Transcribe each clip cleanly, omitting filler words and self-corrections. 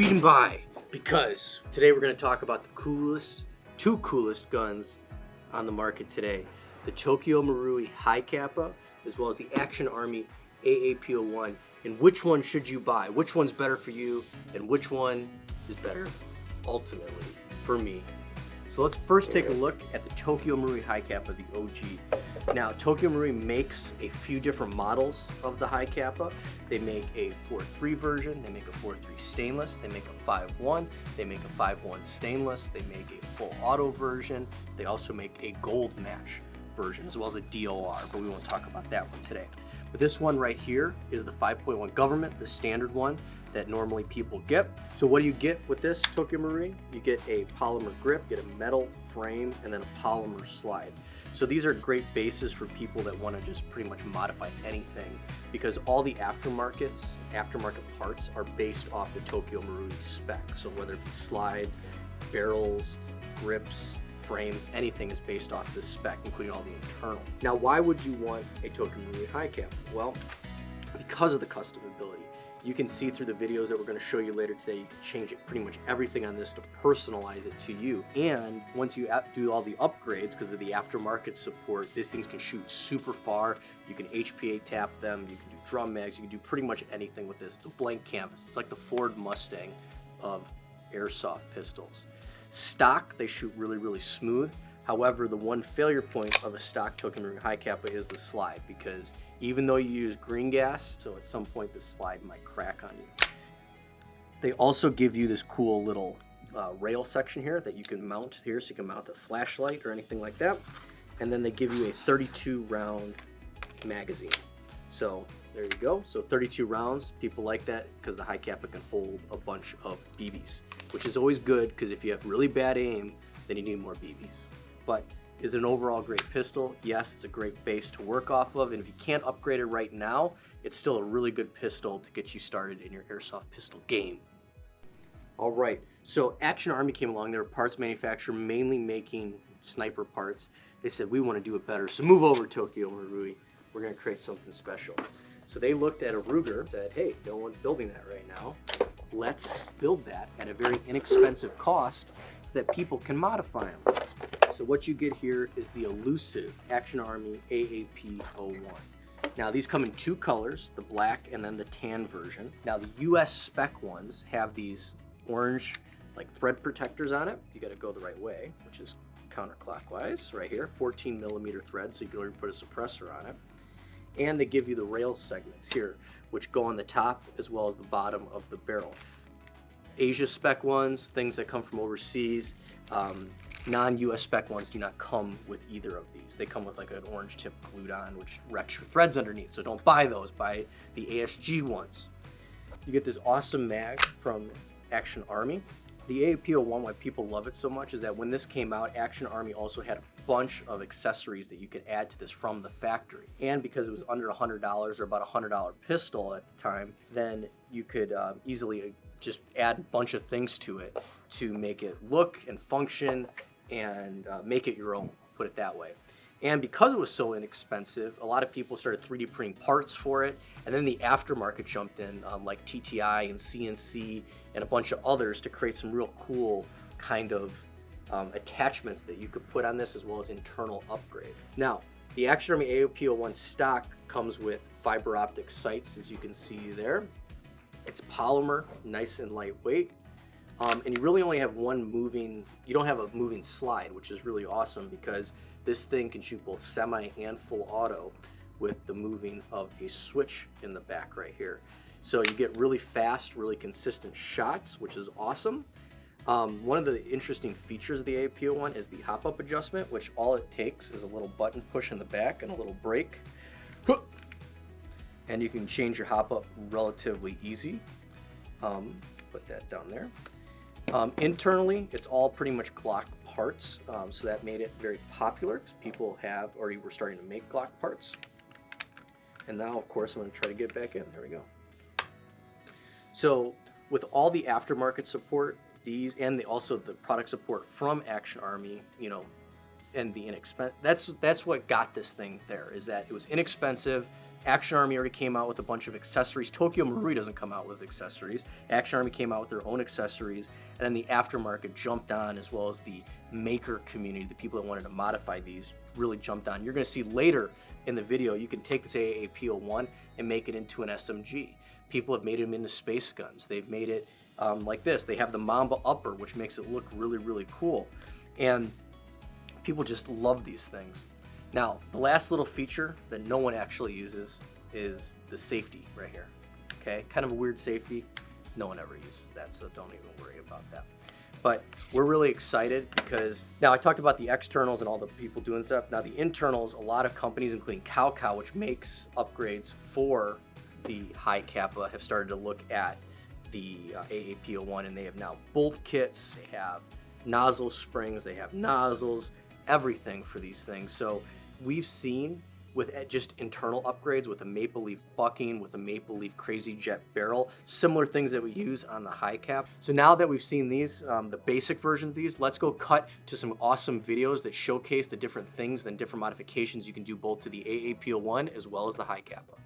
speeding by because today we're going to talk about the two coolest guns on the market today. The Tokyo Marui Highcapa as well as the Action Army AAP01. And which one should you buy? Which one's better for you and which one is better ultimately for me? So let's first take a look at the Tokyo Marui Highcapa, the OG. Now, Tokyo Marui makes a few different models of the Highcapa. They make a 4.3 version, they make a 4.3 stainless, they make a 5.1, they make a 5.1 stainless, they make a full auto version, they also make a gold match version as well as a DOR, but we won't talk about that one today. But this one right here is the 5.1 government, the standard one that normally people get. So what do you get with this Tokyo Marui? You get a polymer grip, get a metal frame, and then a polymer slide. So these are great bases for people that want to just pretty much modify anything, because all the aftermarket parts are based off the Tokyo Marui spec. So whether it be slides, barrels, grips, frames, anything is based off this spec, including all the internal. Now, why would you want a Tokyo Marui Highcapa? Well, because of the customability. You can see through the videos that we're going to show you later today, you can change it pretty much everything on this to personalize it to you. And once you do all the upgrades, because of the aftermarket support, these things can shoot super far. You can HPA tap them, you can do drum mags, you can do pretty much anything with this. It's a blank canvas. It's like the Ford Mustang of airsoft pistols. Stock, they shoot really, really smooth. However, the one failure point of a stock Tokyo Marui Highcapa is the slide, because even though you use green gas, so at some point the slide might crack on you. They also give you this cool little rail section here that you can mount here, so you can mount a flashlight or anything like that. And then they give you a 32 round magazine. So there you go. So 32 rounds, people like that because the Highcapa can hold a bunch of BBs, which is always good because if you have really bad aim, then you need more BBs. But is it an overall great pistol? Yes, it's a great base to work off of, and if you can't upgrade it right now, it's still a really good pistol to get you started in your airsoft pistol game. All right, so Action Army came along. They're a parts manufacturer, mainly making sniper parts. They said, we want to do it better, so move over, Tokyo Marui. We're going to create something special. So they looked at a Ruger and said, hey, no one's building that right now. Let's build that at a very inexpensive cost so that people can modify them. So what you get here is the elusive Action Army AAP01. Now these come in two colors, the black and then the tan version. Now the US spec ones have these orange like thread protectors on it. You got to go the right way, which is counterclockwise right here, 14 millimeter thread, so you can already put a suppressor on it. And they give you the rail segments here, which go on the top as well as the bottom of the barrel. Asia spec ones, things that come from overseas, non-US spec ones do not come with either of these. They come with like an orange tip glued on, which wrecks your threads underneath. So don't buy those, buy the ASG ones. You get this awesome mag from Action Army. The AAP01, why people love it so much is that when this came out, Action Army also had a bunch of accessories that you could add to this from the factory. And because it was under $100 or about a $100 pistol at the time, then you could easily just add a bunch of things to it to make it look and function and make it your own, put it that way. And because it was so inexpensive, a lot of people started 3D printing parts for it, and then the aftermarket jumped in, like TTI and CNC and a bunch of others to create some real cool kind of attachments that you could put on this as well as internal upgrade. Now, the Action Army AAP01 stock comes with fiber optic sights, as you can see there. It's polymer, nice and lightweight. And you really only have you don't have a moving slide, which is really awesome because this thing can shoot both semi and full auto with the moving of a switch in the back right here. So you get really fast, really consistent shots, which is awesome. One of the interesting features of the AAP01 is the hop-up adjustment, which all it takes is a little button push in the back and a little brake. And you can change your hop-up relatively easy. Put that down there. Internally, it's all pretty much Glock parts, so that made it very popular because people have already were starting to make Glock parts. And now, of course, I'm going to try to get back in. There we go. So with all the aftermarket support, these and also the product support from Action Army, you know, and the inexpensive, that's what got this thing there, is that it was inexpensive. Action Army already came out with a bunch of accessories. Tokyo Marui doesn't come out with accessories. Action Army came out with their own accessories, and then the aftermarket jumped on, as well as the maker community, the people that wanted to modify these really jumped on. You're going to see later in the video, you can take this AAP01 and make it into an SMG. People have made them into space guns. They've made it like this. They have the Mamba upper, which makes it look really, really cool. And people just love these things. Now, the last little feature that no one actually uses is the safety right here. Okay, kind of a weird safety. No one ever uses that, so don't even worry about that. But we're really excited because now I talked about the externals and all the people doing stuff. Now the internals, a lot of companies, including Capa, which makes upgrades for the Highcapa, have started to look at the AAP01, and they have now bolt kits, they have nozzle springs, they have nozzles, everything for these things. So we've seen with just internal upgrades, with a maple leaf bucking, with a maple leaf crazy jet barrel, similar things that we use on the Highcap. So now that we've seen these, the basic version of these, let's go cut to some awesome videos that showcase the different things and different modifications you can do both to the AAP01 as well as the Highcapa.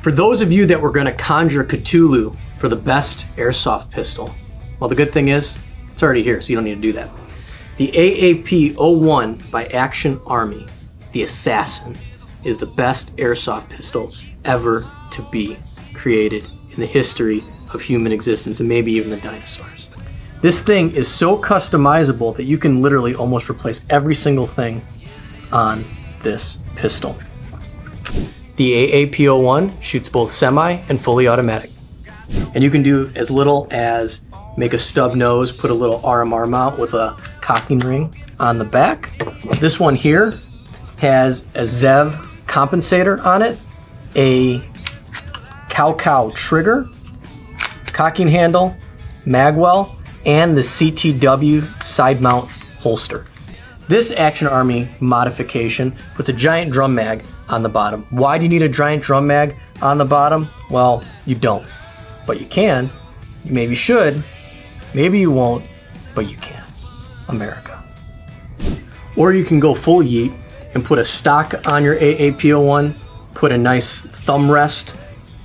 For those of you that were going to conjure Cthulhu for the best airsoft pistol, well, the good thing is it's already here, so you don't need to do that. The AAP01 by Action Army, the Assassin, is the best airsoft pistol ever to be created in the history of human existence, and maybe even the dinosaurs. This thing is so customizable that you can literally almost replace every single thing on this pistol. The AAP01 shoots both semi and fully automatic. And you can do as little as make a stub nose, put a little RMR mount with a cocking ring on the back. This one here has a ZEV compensator on it, a cow trigger, cocking handle, magwell, and the CTW side mount holster. This Action Army modification puts a giant drum mag on the bottom. Why do you need a giant drum mag on the bottom? Well, you don't, but you can. You maybe should, maybe you won't, but you can. America. Or you can go full yeet and put a stock on your AAP01, put a nice thumb rest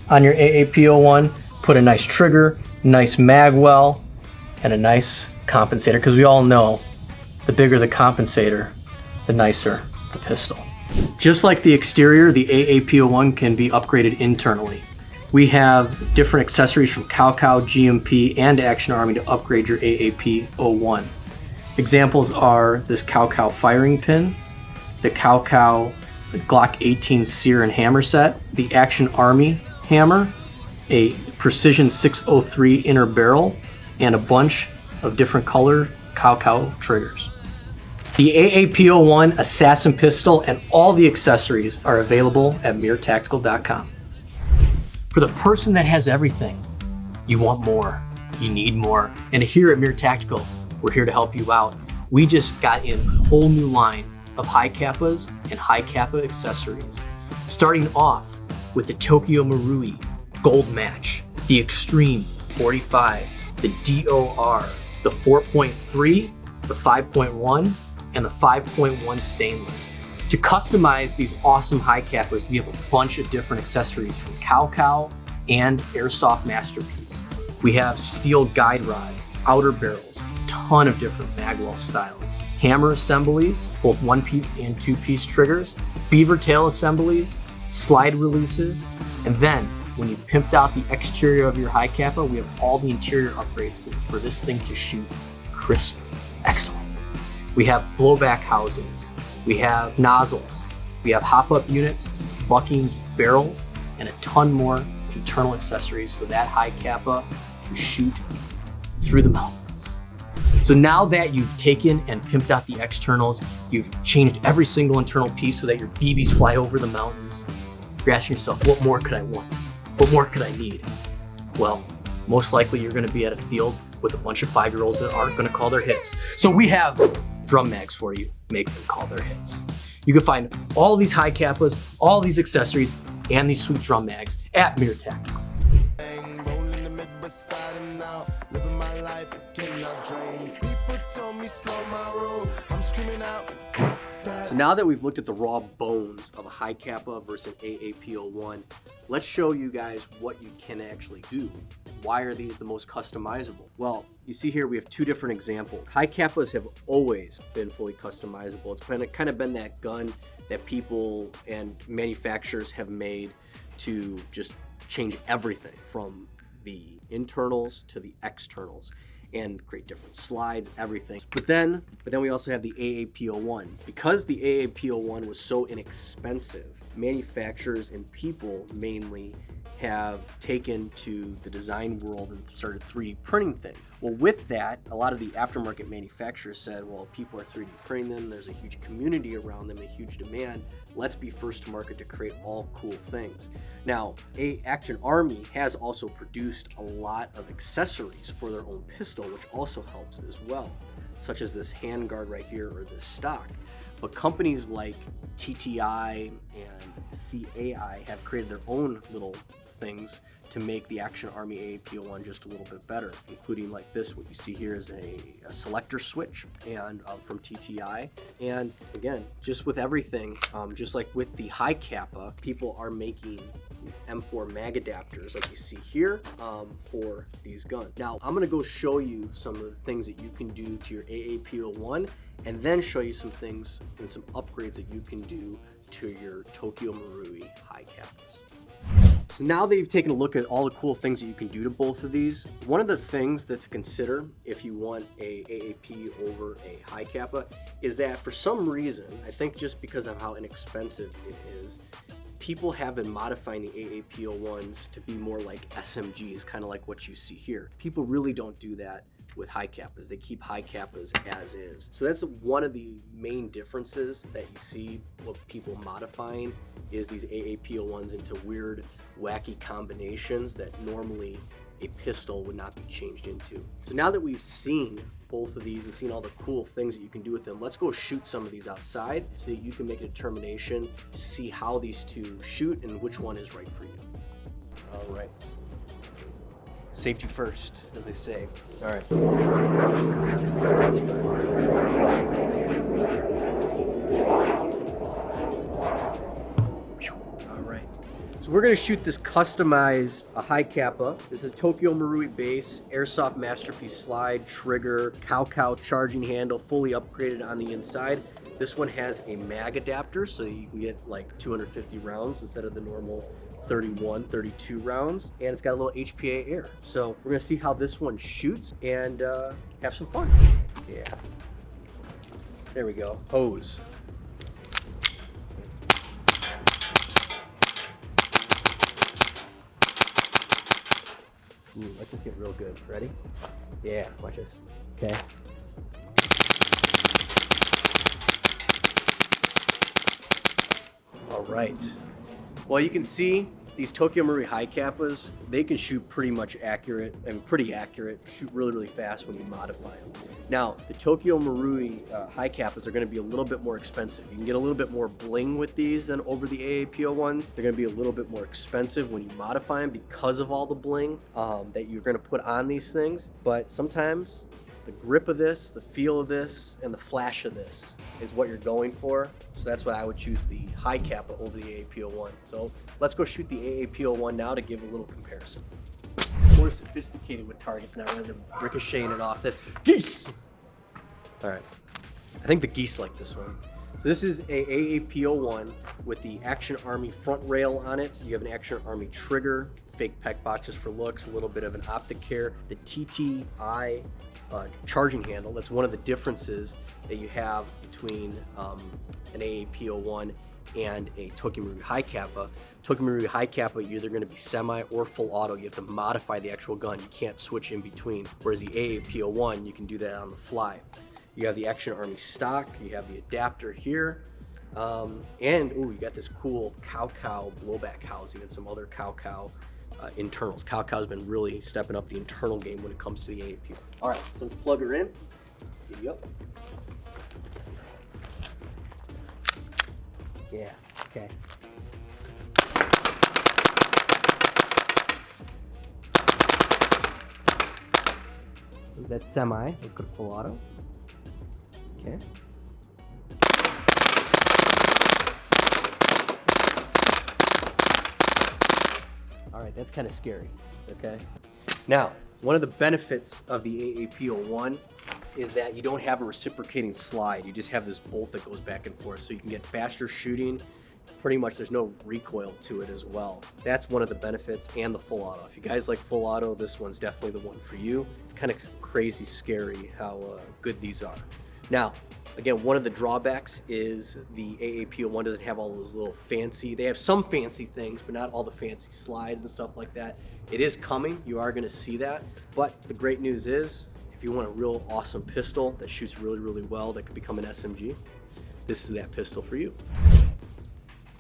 on your AAP01, put a nice trigger, nice magwell, and a nice compensator, because we all know the bigger the compensator, the nicer the pistol. Just like the exterior, the AAP01 can be upgraded internally. We have different accessories from Capa, GMP, and Action Army to upgrade your AAP01. Examples are this Capa firing pin, the Capa Glock 18 sear and hammer set, the Action Army hammer, a Precision 603 inner barrel, and a bunch of different color Capa triggers. The AAP01 Assassin pistol and all the accessories are available at mirtactical.com. For the person that has everything, you want more, you need more. And here at Mir Tactical, we're here to help you out. We just got in a whole new line of Highcapas and Highcapa accessories. Starting off with the Tokyo Marui Gold Match, the Extreme 45, the DOR, the 4.3, the 5.1, and the 5.1 stainless. To customize these awesome Highcapas, we have a bunch of different accessories from Capa and Airsoft Masterpiece. We have steel guide rods, outer barrels, a ton of different magwell styles, hammer assemblies, both one-piece and two-piece triggers, beaver tail assemblies, slide releases, and then when you've pimped out the exterior of your Highcapa, we have all the interior upgrades for this thing to shoot crisp, excellent. We have blowback housings, we have nozzles, we have hop-up units, buckings, barrels, and a ton more internal accessories so that Highcapa can shoot through the mountains. So now that you've taken and pimped out the externals, you've changed every single internal piece so that your BBs fly over the mountains, you're asking yourself, what more could I want? What more could I need? Well, most likely you're gonna be at a field with a bunch of 5-year-olds that aren't gonna call their hits. So we have drum mags for you, make them call their hits. You can find all these high capas, all these accessories, and these sweet drum mags at Mir Tactical. So now that we've looked at the raw bones of a Highcapa versus an AAP01, let's show you guys what you can actually do. Why are these the most customizable? Well, you see here we have two different examples. Highcapas have always been fully customizable. It's kind of been that gun that people and manufacturers have made to just change everything from the internals to the externals and create different slides, everything. But then we also have the AAP01. Because the AAP01 was so inexpensive, manufacturers and people mainly have taken to the design world and started 3D printing things. Well, with that, a lot of the aftermarket manufacturers said, well, people are 3D printing them, there's a huge community around them, a huge demand, let's be first to market to create all cool things. Now, Action Army has also produced a lot of accessories for their own pistol, which also helps as well, such as this handguard right here or this stock. But companies like TTI and CAI have created their own little things to make the Action Army AAP01 just a little bit better, including like this. What you see here is a selector switch and from TTI. And again, just with everything, just like with the Highcapa, people are making M4 mag adapters like you see here for these guns. Now I'm gonna go show you some of the things that you can do to your AAP01 and then show you some things and some upgrades that you can do to your Tokyo Marui Highcapas. So now that you've taken a look at all the cool things that you can do to both of these, one of the things that to consider if you want a AAP over a Highcapa is that for some reason, I think just because of how inexpensive it is, people have been modifying the AAP01s to be more like SMGs, kind of like what you see here. People really don't do that with Highcapas. They keep Highcapas as is. So that's one of the main differences that you see with people modifying is these AAP01s into weird, wacky combinations that normally a pistol would not be changed into. So now that we've seen both of these and seen all the cool things that you can do with them, let's go shoot some of these outside so that you can make a determination to see how these two shoot and which one is right for you. All right. Safety first, as they say. All right. All right. So we're gonna shoot this customized Highcapa. This is Tokyo Marui base, Airsoft Masterpiece slide, trigger, cow charging handle, fully upgraded on the inside. This one has a mag adapter, so you can get like 250 rounds instead of the normal 31, 32 rounds, and it's got a little HPA air. So we're gonna see how this one shoots and have some fun. Yeah. There we go. Hose. Ooh, let's just get real good. Ready? Yeah, watch this. Okay. All right. Well, you can see these Tokyo Marui Highcapas, they can shoot pretty much accurate and pretty accurate, shoot really, really fast when you modify them. Now, the Tokyo Marui Highcapas are gonna be a little bit more expensive. You can get a little bit more bling with these than over the AAP01s. They're gonna be a little bit more expensive when you modify them because of all the bling that you're gonna put on these things. But sometimes the grip of this, the feel of this, and the flash of this is what you're going for. So that's why I would choose the Highcapa over the AAP01. So let's go shoot the AAP01 now to give a little comparison. More sophisticated with targets now rather than ricocheting it off this. Geese! All right, I think the geese like this one. So this is a AAP01 with the Action Army front rail on it. You have an Action Army trigger, fake pec boxes for looks, a little bit of an optic care, the TTI charging handle. That's one of the differences that you have between an AAP01 and a Tokyo Marui Highcapa. Tokyo Marui Highcapa, you're either going to be semi or full auto. You have to modify the actual gun. You can't switch in between. Whereas the AAP01, you can do that on the fly. You have the Action Army stock. You have the adapter here. And ooh, you got this cool cow blowback housing and some other cow internals. Cow's been really stepping up the internal game when it comes to the AAP. All right, so let's plug her in. Giddy up. Yeah, okay. That's semi. Let's go to full auto. Okay. All right, that's kind of scary. Okay. Now, one of the benefits of the AAP01 is that you don't have a reciprocating slide. You just have this bolt that goes back and forth, so you can get faster shooting. Pretty much there's no recoil to it as well. That's one of the benefits, and the full auto. If you guys like full auto, this one's definitely the one for you. It's kind of crazy scary how good these are. Now, again, one of the drawbacks is the AAP01 doesn't have all those little fancy, they have some fancy things, but not all the fancy slides and stuff like that. It is coming, you are gonna see that, but the great news is, if you want a real awesome pistol that shoots really, really well, that could become an SMG, this is that pistol for you.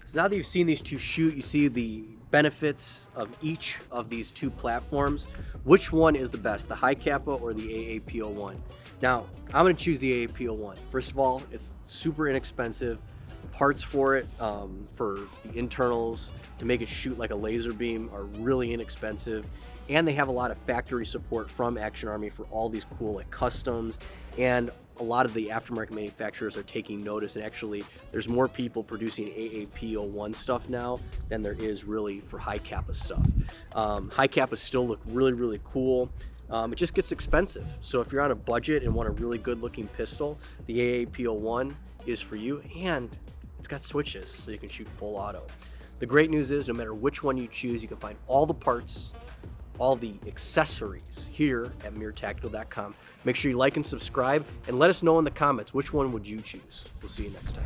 So now that you've seen these two shoot, you see the benefits of each of these two platforms. Which one is the best, the Highcapa or the AAP01? Now, I'm gonna choose the AAP01. First of all, it's super inexpensive. Parts for it, for the internals, to make it shoot like a laser beam, are really inexpensive. And they have a lot of factory support from Action Army for all these cool like customs, and a lot of the aftermarket manufacturers are taking notice, and actually there's more people producing AAP01 stuff now than there is really for Highcapa stuff. Highcapas still look really, really cool. It just gets expensive. So if you're on a budget and want a really good looking pistol, the AAP01 is for you, and it's got switches so you can shoot full auto. The great news is no matter which one you choose, you can find all the parts, all the accessories here at mirtactical.com. Make sure you like and subscribe, and let us know in the comments which one would you choose. We'll see you next time.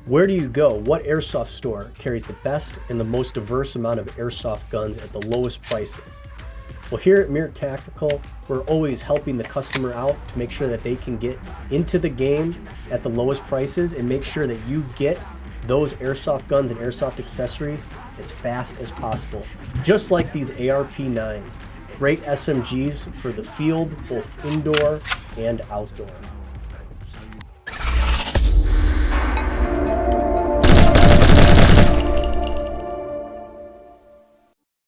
Where do you go? What airsoft store carries the best and the most diverse amount of airsoft guns at the lowest prices? Well, here at Mir Tactical, we're always helping the customer out to make sure that they can get into the game at the lowest prices and make sure that you get those airsoft guns and airsoft accessories as fast as possible. Just like these ARP9s, great SMGs for the field, both indoor and outdoor.